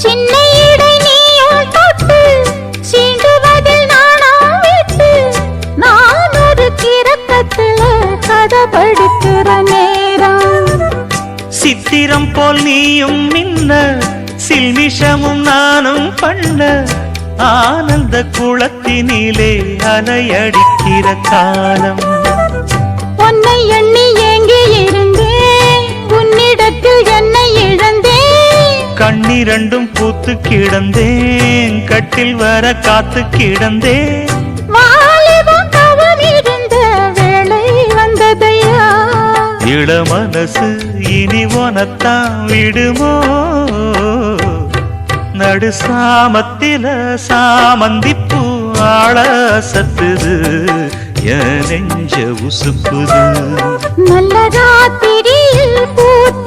சின்ன இடை நீயும் தொட்டு சீண்டுவதில் நாணம் விட்டு நான் ஒரு கிறக்கத்துல கதை படிக்கிற நேரம். சித்திரம் போல் நீயும் மின்ன சில்மிஷமும் நானும் பண்ண ஆனந்த குளத்தினிலே அலையடிக்கிற காலம். உன்னை எண்ணி ஏங்கி இருந்தேன் உன்னிடத்தில் என்னை இழந்தேன். கண்ணிரண்டும் பூத்து கிடந்தேன் கட்டில் வர காத்து கிடந்தேன். வாலிபம் தவம் இருந்த வேளை வந்ததையா. இள மனசு இனி உனத்தான் விடுமோ நடு சாமத்தில சாமந்திப்பூ ஆள சத்துது என் நெஞ்ச உசுப்புது. நல்ல ராத்திரியில் பூத்த